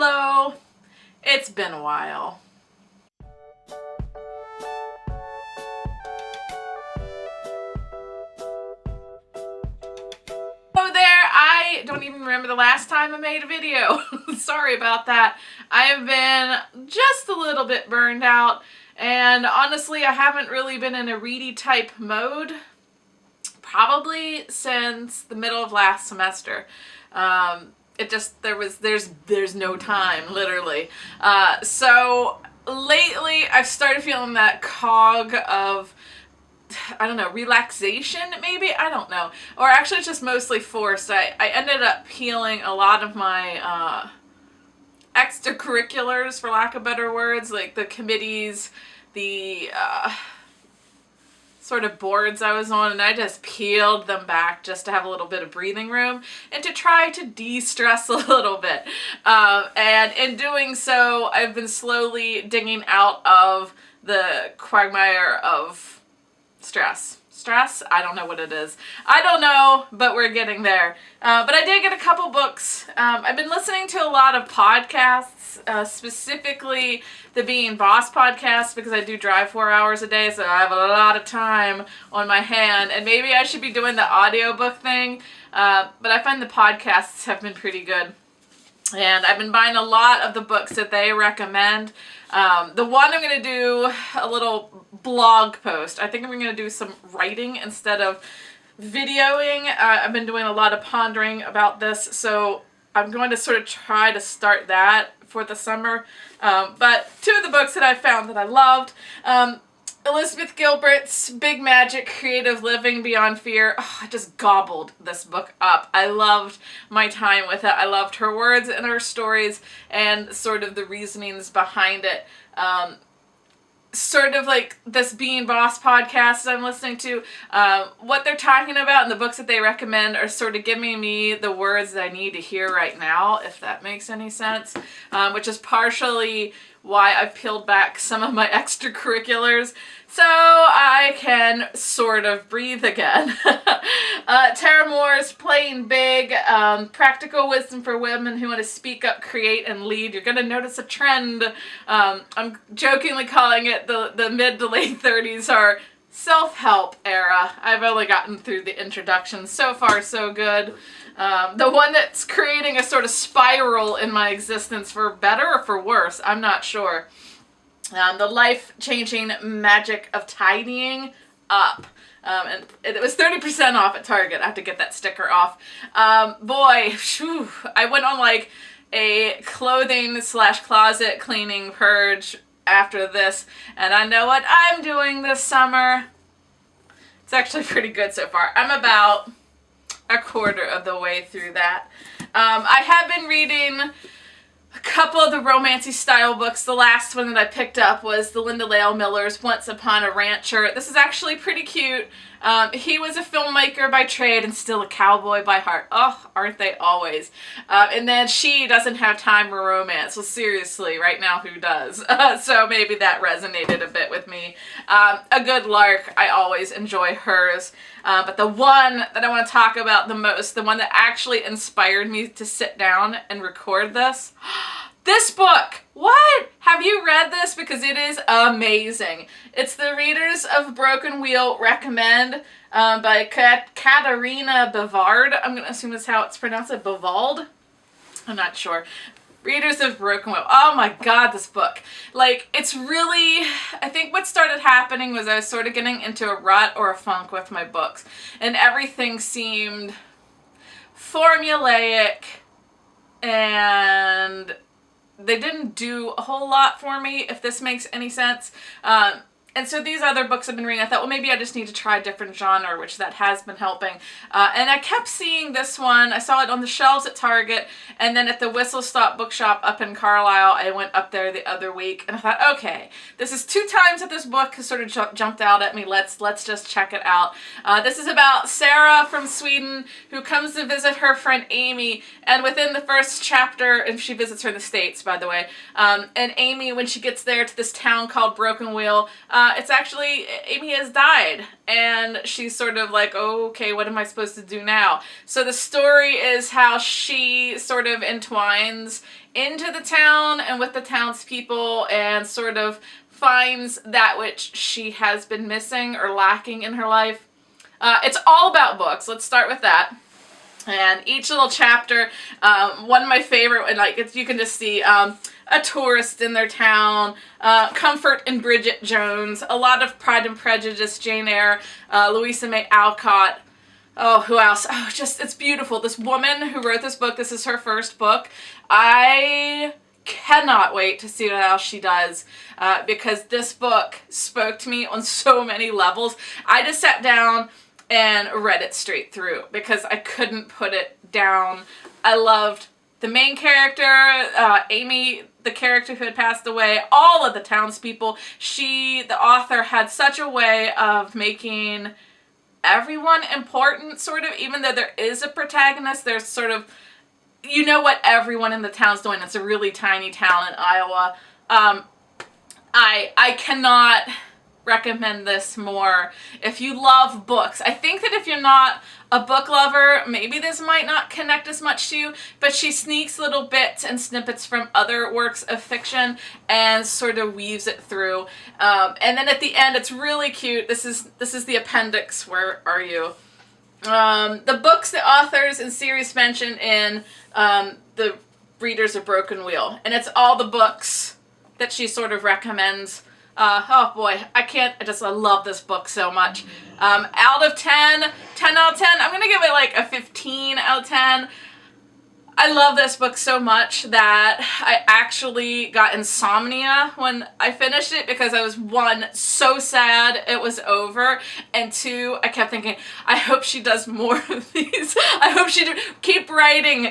Hello! It's been a while. Hello there! I don't even remember the last time I made a video. Sorry about that. I have been just a little bit burned out, and honestly I haven't really been in a ready type mode probably since the middle of last semester. There's no time, literally. So lately I've started feeling that cog of, I don't know, relaxation maybe? I don't know. Or actually it's just mostly forced. I ended up peeling a lot of my extracurriculars, for lack of better words, like the committees, the sort of boards I was on, and I just peeled them back just to have a little bit of breathing room and to try to de-stress a little bit. And in doing so, I've been slowly digging out of the quagmire of stress. Stress? I don't know what it is. I don't know, but we're getting there. But I did get a couple books. I've been listening to a lot of podcasts, specifically the Being Boss podcast, because I do drive 4 hours a day, so I have a lot of time on my hand, and maybe I should be doing the audiobook thing, but I find the podcasts have been pretty good. And I've been buying a lot of the books that they recommend. The one I'm going to do a little blog post. I think I'm going to do some writing instead of videoing. I've been doing a lot of pondering about this, so I'm going to sort of try to start that for the summer. But two of the books that I found that I loved, Elizabeth Gilbert's Big Magic, Creative Living Beyond Fear. Oh, I just gobbled this book up. I loved my time with it. I loved her words and her stories and sort of the reasonings behind it. Sort of like this Being Boss podcast I'm listening to, what they're talking about and the books that they recommend are sort of giving me the words that I need to hear right now, if that makes any sense, which is partially why I've peeled back some of my extracurriculars so I can sort of breathe again. Tara Moore's Playing Big, Practical Wisdom for Women Who Want to Speak Up, Create, and Lead. You're going to notice a trend. I'm jokingly calling it the mid to late 30s are self-help era. I've only gotten through the introduction. So far, so good. The one that's creating a sort of spiral in my existence, for better or for worse, I'm not sure. The Life-Changing Magic of Tidying Up. And it was 30% off at Target. I have to get that sticker off. Boy, whew, I went on like a clothing/closet cleaning purge after this, and I know what I'm doing this summer. It's actually pretty good so far. I'm about a quarter of the way through that. I have been reading a couple of the romancy style books. The last one that I picked up was the Linda Lale Miller's Once Upon a Rancher. This is actually pretty cute. He was a filmmaker by trade and still a cowboy by heart. Oh, aren't they always? And then she doesn't have time for romance. Well, seriously, right now, who does? So maybe that resonated a bit with me. A good lark. I always enjoy hers. But the one that I want to talk about the most, the one that actually inspired me to sit down and record this, this book. What? Have you read this? Because it is amazing. It's the readers of Broken Wheel recommend, by Katarina Bavard. I'm going to assume that's how it's pronounced. Bavald? I'm not sure. Readers of Broken Wheel. Oh my god, this book. Like, it's really, I think what started happening was I was sort of getting into a rut or a funk with my books. And everything seemed formulaic, and they didn't do a whole lot for me, if this makes any sense. And so these other books I've been reading, I thought, well, maybe I just need to try a different genre, which that has been helping. And I kept seeing this one. I saw it on the shelves at Target, and then at the Whistle Stop Bookshop up in Carlisle, I went up there the other week, and I thought, okay, this is 2 times that this book has sort of jumped out at me. Let's just check it out. This is about Sarah from Sweden who comes to visit her friend Amy, and within the first chapter, and she visits her in the States, by the way, and Amy, when she gets there to this town called Broken Wheel, it's actually Amy has died, and she's sort of like, oh, okay, what am I supposed to do now? So the story is how she sort of entwines into the town and with the townspeople and sort of finds that which she has been missing or lacking in her life. It's all about books. Let's start with that. And each little chapter, one of my favorite, and like you can just see a tourist in their town, comfort in Bridget Jones, a lot of Pride and Prejudice, Jane Eyre, Louisa May Alcott. Oh, who else? Oh, just, it's beautiful. This woman who wrote this book, this is her first book. I cannot wait to see what else she does, because this book spoke to me on so many levels. I just sat down and read it straight through because I couldn't put it down. I loved the main character, Amy, the character who had passed away, all of the townspeople. The author, had such a way of making everyone important, sort of, even though there is a protagonist, there's sort of, you know what everyone in the town's doing. It's a really tiny town in Iowa. I cannot recommend this more if you love books. I think that if you're not a book lover, maybe this might not connect as much to you, but she sneaks little bits and snippets from other works of fiction and sort of weaves it through. And then at the end, it's really cute. This is the appendix. Where are you? The books the authors and series mention in the Readers of Broken Wheel, and it's all the books that she sort of recommends. Oh boy, I love this book so much. Out of 10 out of 10, I'm gonna give it like a 15 out of 10. I love this book so much that I actually got insomnia when I finished it because I was, one, so sad it was over, and two, I kept thinking, I hope she does more of these. I hope she keep writing,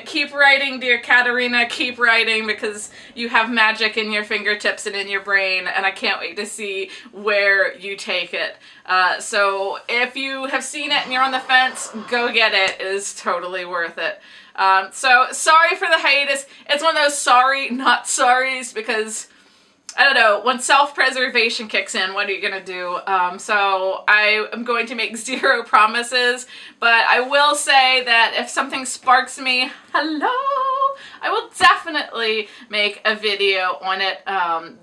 dear Katerina, keep writing, because you have magic in your fingertips and in your brain, and I can't wait to see where you take it. So if you have seen it and you're on the fence, go get it. It is totally worth it. So sorry for the hiatus. It's one of those sorry, not sorries, because I don't know, when self-preservation kicks in, what are you gonna do? So I am going to make zero promises, but I will say that if something sparks me, hello, I will definitely make a video on it,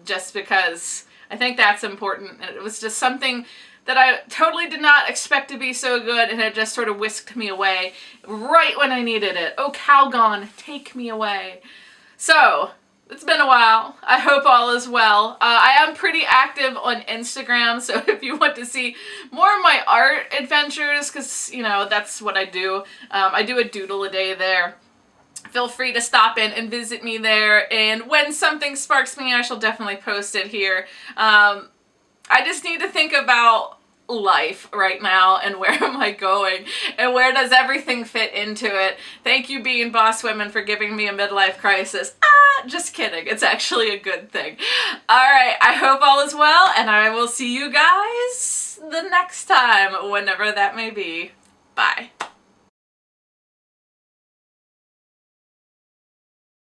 just because I think that's important. It was just something that I totally did not expect to be so good, and it just sort of whisked me away right when I needed it. Oh, Calgon, take me away. So, it's been a while. I hope all is well. I am pretty active on Instagram, so if you want to see more of my art adventures, because, you know, that's what I do. I do a doodle a day there. Feel free to stop in and visit me there, and when something sparks me, I shall definitely post it here. I just need to think about life right now and where am I going and where does everything fit into it. Thank you, Being Boss Women, for giving me a midlife crisis. Just kidding. It's actually a good thing. Alright, I hope all is well, and I will see you guys the next time, whenever that may be. Bye.